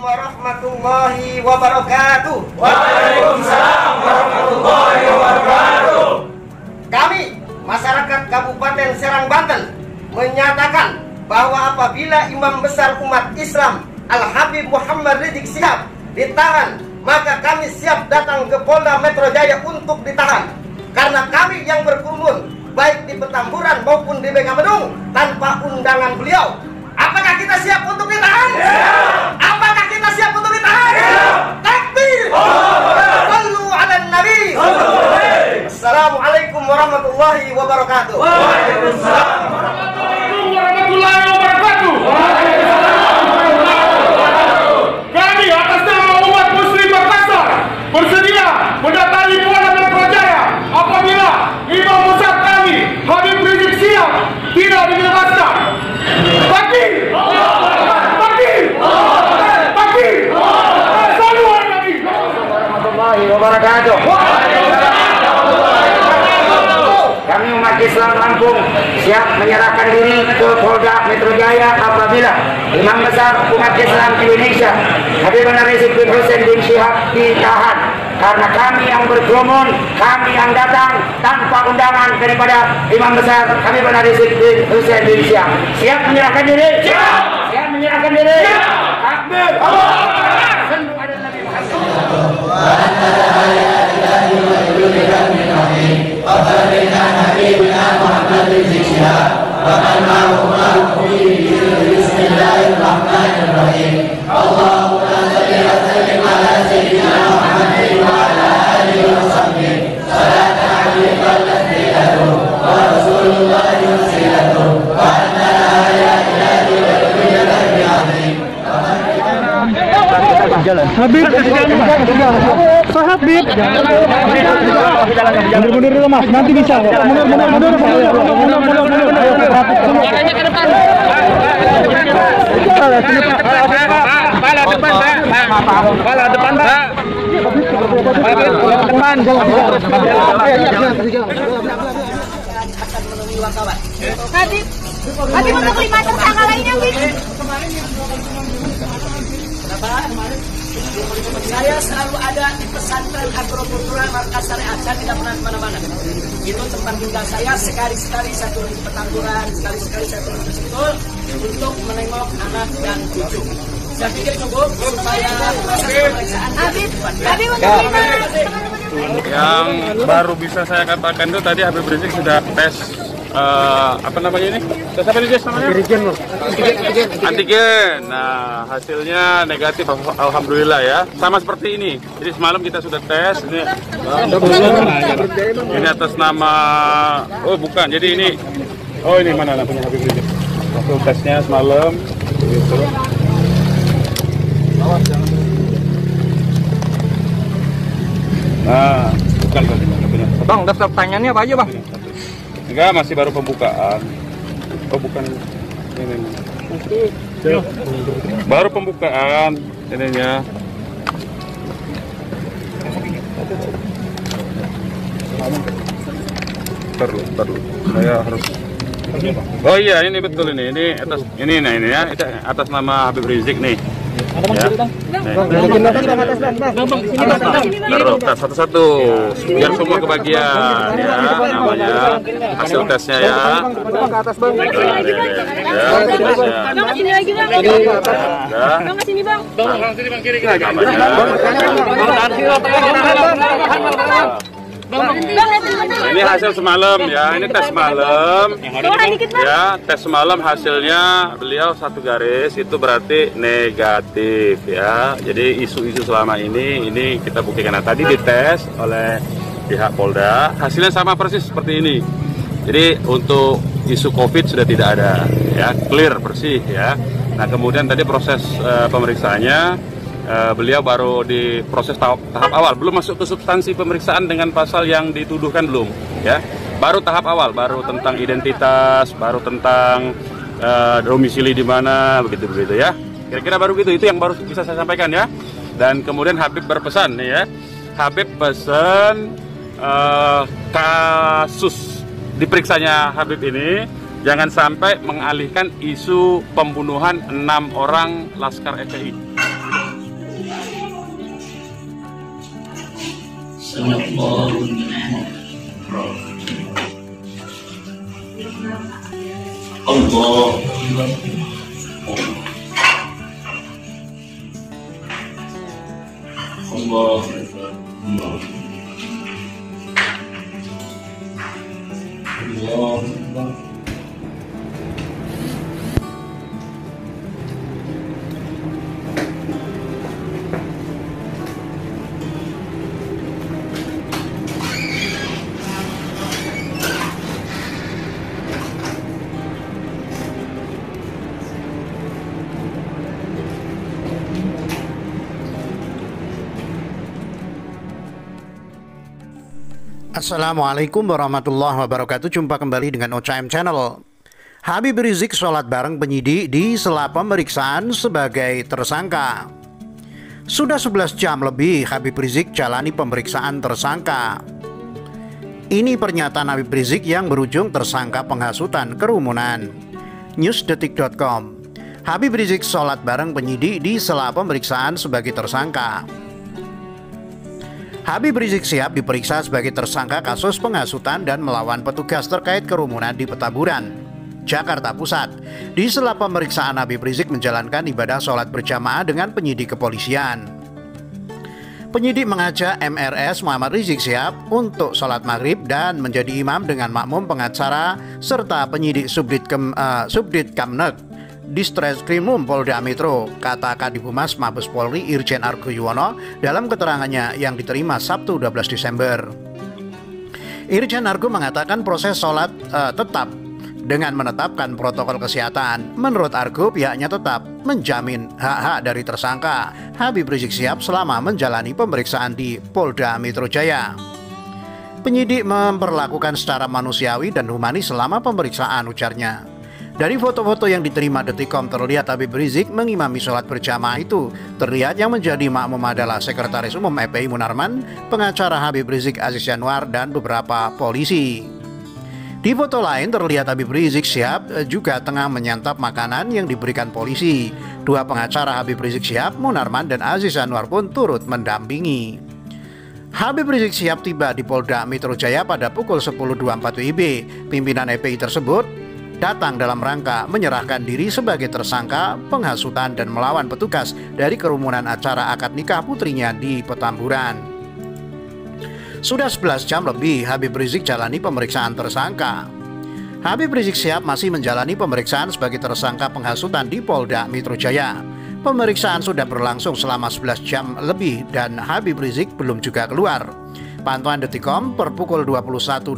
warahmatullahi wabarakatuh. Waalaikumsalam warahmatullahi wabarakatuh. Kami, masyarakat Kabupaten Serang, Banten, menyatakan bahwa apabila Imam Besar Umat Islam Al-Habib Muhammad Rizik Syihab ditahan, maka kami siap datang ke Polda Metro Jaya untuk ditahan. Karena kami yang berkerumun, baik di Petamburan maupun di Megamendung, tanpa undangan beliau. Apakah kita siap untuk ditahan? Apakah kita siap untuk ditahan? Takbir! Sallu ala Nabi! Assalamualaikum warahmatullahi wabarakatuh. Waalaikumsalam warahmatullahi wabarakatuh. Kami atas nama umat muslim Makassar bersedia mendatangi Polda Metro Jaya apabila Imam Besar kami Habib Rizik Syihab tidak dibebaskan. Takbir! Takbir! Takbir! Sallu ala Nabi! Warahmatullahi wabarakatuh. Kami umat Islam Lampung siap menyerahkan diri ke Polda Metro Jaya apabila Imam Besar Umat Islam Indonesia Habib Rizik bin Hussein bin Syihab ditahan. Karena kami yang berkerumun, kami yang datang tanpa undangan daripada Imam Besar Habib Rizik bin Hussein bin Syihab. Siap menyerahkan diri? Siap! Siap menyerahkan diri? Siap! Takbir! Sallu ala Nabi jalan. Habib, Habib, mundur dulu mas, nanti bisa. Mundur. Caranya ke depan. Pala depan, Pak. Pala depan, Pak. Depan. Habib untuk 5 tersangka lainnya, Habib. Saya selalu ada di pesantren agrokultural Markas Syariat. Saya tidak pernah kemana-mana. Itu tempat tinggal saya. Sekali-sekali saya turun di Petamburan, sekali-sekali saya turun ke Sentul untuk menengok anak dan cucu. Saya pikir cukup supaya proses pemeriksaan. Habib untuk 5. Yang baru bisa saya katakan itu tadi Habib Rizik sudah tes apa namanya ini? Tes apa ini namanya? Antigen. Nah, hasilnya negatif, alhamdulillah ya. Sama seperti ini. Jadi semalam kita sudah tes. Ini atas nama, oh bukan. Jadi ini, oh ini mana namanya Habib Rizik? Hasil tesnya semalam. Gitu. Nah, bukan tadi. Bang, daftar pertanyaannya apa aja, Bang? Enggak, masih baru pembukaan. Oh bukan ini. Baru pembukaan ininya. Perlu. Saya harus. Oh iya, ini betul ini. Ini atas ini ya. Itu atas nama Habib Rizik nih. Ya. Taruh satu-satu biar semua kebagian ya namanya hasil tesnya ya. Bang, sini lagi, Bang. Bang, sini, Bang. Bang, sini Bang, kiri. Ini hasil semalam ya, ini tes semalam. Ya, tes semalam hasilnya beliau 1 garis itu berarti negatif ya. Jadi isu-isu selama ini kita buktikan. Nah, tadi dites oleh pihak Polda, hasilnya sama persis seperti ini. Jadi untuk isu COVID sudah tidak ada ya, clear bersih ya. Nah, kemudian tadi proses pemeriksaannya beliau baru di proses tahap awal, belum masuk ke substansi pemeriksaan dengan pasal yang dituduhkan belum ya. Baru tahap awal, baru tentang identitas, baru tentang domisili di mana begitu ya. Kira-kira baru gitu, itu yang baru bisa saya sampaikan ya. Dan kemudian Habib berpesan nih ya. Habib pesan kasus diperiksanya Habib ini jangan sampai mengalihkan isu pembunuhan 6 orang Laskar FPI. Assalamualaikum warahmatullahi wabarakatuh. Jumpa kembali dengan OCM Channel. Habib Rizik sholat bareng penyidik di sela pemeriksaan sebagai tersangka. Sudah 11 jam lebih Habib Rizik jalani pemeriksaan tersangka. Ini pernyataan Habib Rizik yang berujung tersangka penghasutan kerumunan. Newsdetik.com. Habib Rizik sholat bareng penyidik di sela pemeriksaan sebagai tersangka. Habib Rizik Syihab diperiksa sebagai tersangka kasus penghasutan dan melawan petugas terkait kerumunan di Petamburan, Jakarta Pusat. Di sela pemeriksaan, Habib Rizik menjalankan ibadah sholat berjamaah dengan penyidik kepolisian. Penyidik mengajak MRS Muhammad Rizik Syihab untuk sholat maghrib dan menjadi imam dengan makmum pengacara serta penyidik Subdit Kamneg Distreskrimum Polda Metro, kata Kadifumas Mabes Polri Irjen Argo Yuwono dalam keterangannya yang diterima Sabtu 12 Desember. Irjen Argo mengatakan proses sholat tetap dengan menetapkan protokol kesehatan. Menurut Argo, pihaknya tetap menjamin hak-hak dari tersangka Habib Rizik Syihab selama menjalani pemeriksaan di Polda Metro Jaya. Penyidik memperlakukan secara manusiawi dan humanis selama pemeriksaan, ujarnya. Dari foto-foto yang diterima Detikcom terlihat Habib Rizik mengimami sholat berjamaah itu. Terlihat yang menjadi makmum adalah Sekretaris Umum FPI Munarman, pengacara Habib Rizik Aziz Yanuar, dan beberapa polisi. Di foto lain terlihat Habib Rizik Syihab juga tengah menyantap makanan yang diberikan polisi. Dua pengacara Habib Rizik Syihab, Munarman dan Aziz Yanuar pun turut mendampingi. Habib Rizik Syihab tiba di Polda Metro Jaya pada pukul 10.24 WIB. Pimpinan FPI tersebut datang dalam rangka menyerahkan diri sebagai tersangka penghasutan dan melawan petugas dari kerumunan acara akad nikah putrinya di Petamburan. Sudah 11 jam lebih Habib Rizik jalani pemeriksaan tersangka. Habib Rizik Syihab masih menjalani pemeriksaan sebagai tersangka penghasutan di Polda Metro Jaya. Pemeriksaan sudah berlangsung selama 11 jam lebih dan Habib Rizik belum juga keluar. Pantauan Detikcom per pukul 21.24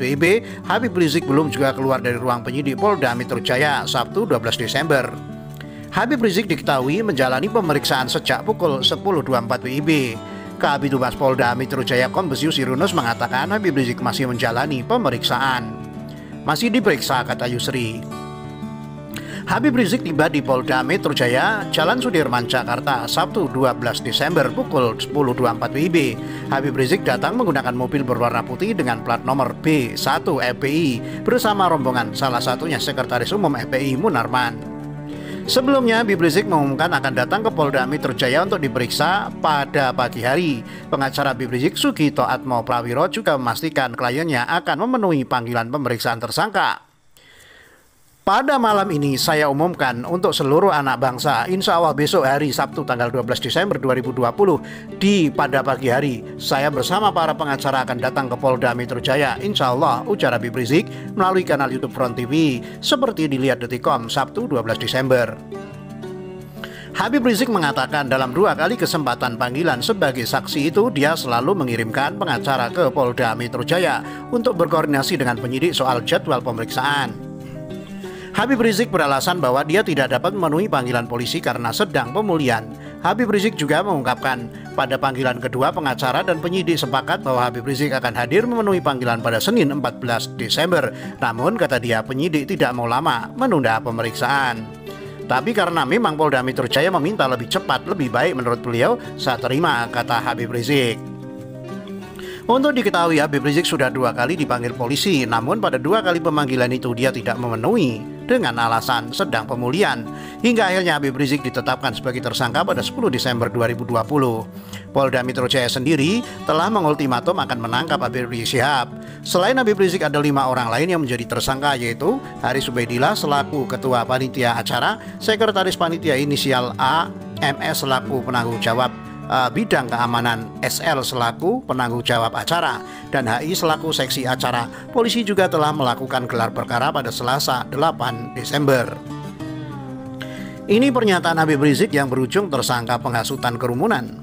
WIB, Habib Rizik belum juga keluar dari ruang penyidik Polda Metro Jaya Sabtu 12 Desember. Habib Rizik diketahui menjalani pemeriksaan sejak pukul 10.24 WIB. Kabid Humas Polda Metro Jaya Kombes Yusirunus mengatakan Habib Rizik masih menjalani pemeriksaan. Masih diperiksa, kata Yusri. Habib Rizik tiba di Polda Metro Jaya, Jalan Sudirman, Jakarta, Sabtu 12 Desember pukul 10.24 WIB. Habib Rizik datang menggunakan mobil berwarna putih dengan plat nomor B1 FPI bersama rombongan salah satunya Sekretaris Umum FPI Munarman. Sebelumnya, Habib Rizik mengumumkan akan datang ke Polda Metro Jaya untuk diperiksa pada pagi hari. Pengacara Habib Rizik Sugito Atmo Prawiro juga memastikan kliennya akan memenuhi panggilan pemeriksaan tersangka. Pada malam ini saya umumkan untuk seluruh anak bangsa, insya Allah besok hari Sabtu tanggal 12 Desember 2020 pada pagi hari saya bersama para pengacara akan datang ke Polda Metro Jaya, insya Allah, ujar Habib Rizik melalui kanal YouTube Front TV seperti dilihat Detikcom Sabtu 12 Desember. Habib Rizik mengatakan dalam 2 kali kesempatan panggilan sebagai saksi itu dia selalu mengirimkan pengacara ke Polda Metro Jaya untuk berkoordinasi dengan penyidik soal jadwal pemeriksaan. Habib Rizik beralasan bahwa dia tidak dapat memenuhi panggilan polisi karena sedang pemulihan. Habib Rizik juga mengungkapkan pada panggilan kedua pengacara dan penyidik sepakat bahwa Habib Rizik akan hadir memenuhi panggilan pada Senin 14 Desember. Namun kata dia penyidik tidak mau lama menunda pemeriksaan. Tapi karena memang Polda Metro Jaya meminta lebih cepat lebih baik menurut beliau, saya terima, kata Habib Rizik. Untuk diketahui, Habib Rizik sudah 2 kali dipanggil polisi, namun pada 2 kali pemanggilan itu dia tidak memenuhi dengan alasan sedang pemulihan. Hingga akhirnya Habib Rizik ditetapkan sebagai tersangka pada 10 Desember 2020. Polda Metro Jaya sendiri telah mengultimatum akan menangkap Habib Rizik Syihab. Selain Habib Rizik ada 5 orang lain yang menjadi tersangka, yaitu Haris Ubaidillah selaku Ketua Panitia Acara, Sekretaris Panitia inisial A, MS selaku penanggung jawab bidang keamanan, SL selaku penanggung jawab acara, dan HI selaku seksi acara. Polisi juga telah melakukan gelar perkara pada Selasa 8 Desember. Ini pernyataan Habib Rizik yang berujung tersangka penghasutan kerumunan.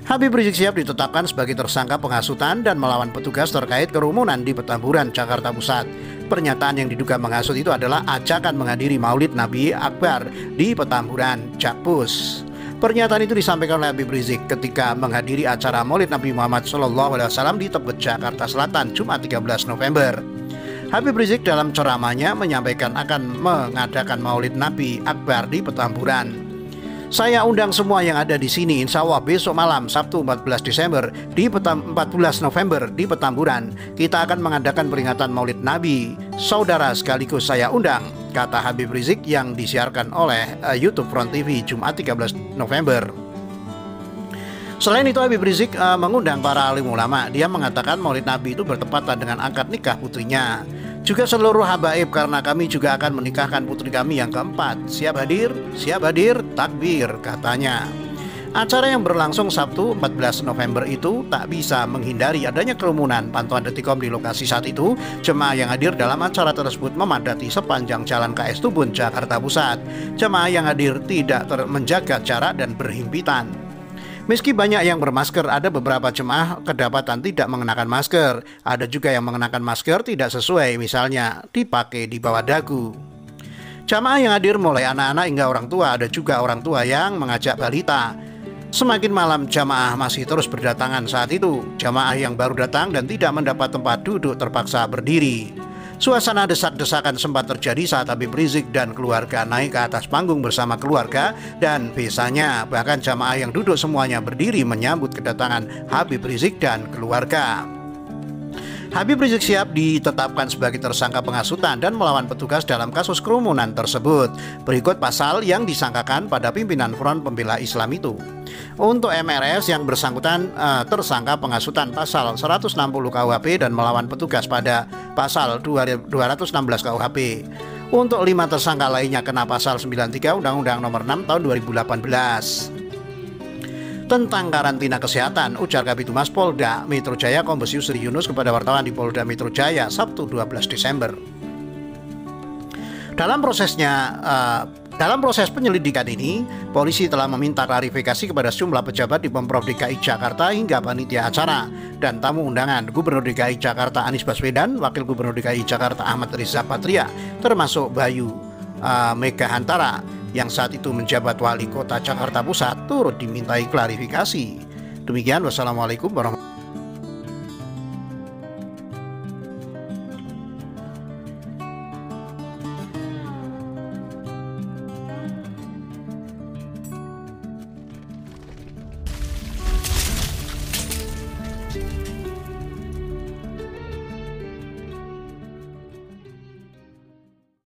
Habib Rizik Syihab ditetapkan sebagai tersangka penghasutan dan melawan petugas terkait kerumunan di Petamburan, Jakarta Pusat. Pernyataan yang diduga menghasut itu adalah ajakan menghadiri Maulid Nabi Akbar di Petamburan, Jakpus. Pernyataan itu disampaikan oleh Habib Rizik ketika menghadiri acara Maulid Nabi Muhammad SAW di Tebet, Jakarta Selatan, Jumat 13 November. Habib Rizik dalam ceramahnya menyampaikan akan mengadakan Maulid Nabi Akbar di Petamburan. Saya undang semua yang ada di sini, insya Allah besok malam Sabtu 14 Desember di 14 November di Petamburan. Kita akan mengadakan peringatan Maulid Nabi. Saudara sekaligus saya undang, kata Habib Rizik yang disiarkan oleh YouTube Front TV Jumat 13 November. Selain itu, Habib Rizik mengundang para alim ulama. Dia mengatakan Maulid Nabi itu bertepatan dengan akad nikah putrinya. Juga seluruh habaib, karena kami juga akan menikahkan putri kami yang keempat. Siap hadir, takbir, katanya. Acara yang berlangsung Sabtu 14 November itu tak bisa menghindari adanya kerumunan. Pantauan Detikcom di lokasi saat itu, jemaah yang hadir dalam acara tersebut memadati sepanjang Jalan KS Tubun, Jakarta Pusat. Jemaah yang hadir tidak menjaga jarak dan berhimpitan. Meski banyak yang bermasker, ada beberapa jemaah kedapatan tidak mengenakan masker. Ada juga yang mengenakan masker tidak sesuai, misalnya dipakai di bawah dagu. Jemaah yang hadir mulai anak-anak hingga orang tua, ada juga orang tua yang mengajak balita. Semakin malam jamaah masih terus berdatangan saat itu. Jamaah yang baru datang dan tidak mendapat tempat duduk terpaksa berdiri. Suasana desak-desakan sempat terjadi saat Habib Rizik dan keluarga naik ke atas panggung bersama keluarga dan besanya. Bahkan jamaah yang duduk semuanya berdiri menyambut kedatangan Habib Rizik dan keluarga. Habib Rizik Syihab ditetapkan sebagai tersangka penghasutan dan melawan petugas dalam kasus kerumunan tersebut. Berikut pasal yang disangkakan pada pimpinan Front Pembela Islam itu. Untuk MRS yang bersangkutan tersangka penghasutan pasal 160 KUHP dan melawan petugas pada pasal 216 KUHP. Untuk 5 tersangka lainnya kena pasal 93 Undang-Undang Nomor 6 Tahun 2018. Tentang karantina kesehatan, ujar Kabitumas Polda Metro Jaya Kombes Yusri Yunus kepada wartawan di Polda Metro Jaya Sabtu 12 Desember. Dalam proses penyelidikan ini, polisi telah meminta klarifikasi kepada sejumlah pejabat di Pemprov DKI Jakarta hingga panitia acara dan tamu undangan. Gubernur DKI Jakarta Anies Baswedan, Wakil Gubernur DKI Jakarta Ahmad Riza Patria, termasuk Bayu Mega Hantara yang saat itu menjabat Wali Kota Jakarta Pusat turut dimintai klarifikasi. Demikian, wassalamualaikum warahmatullahi wabarakatuh.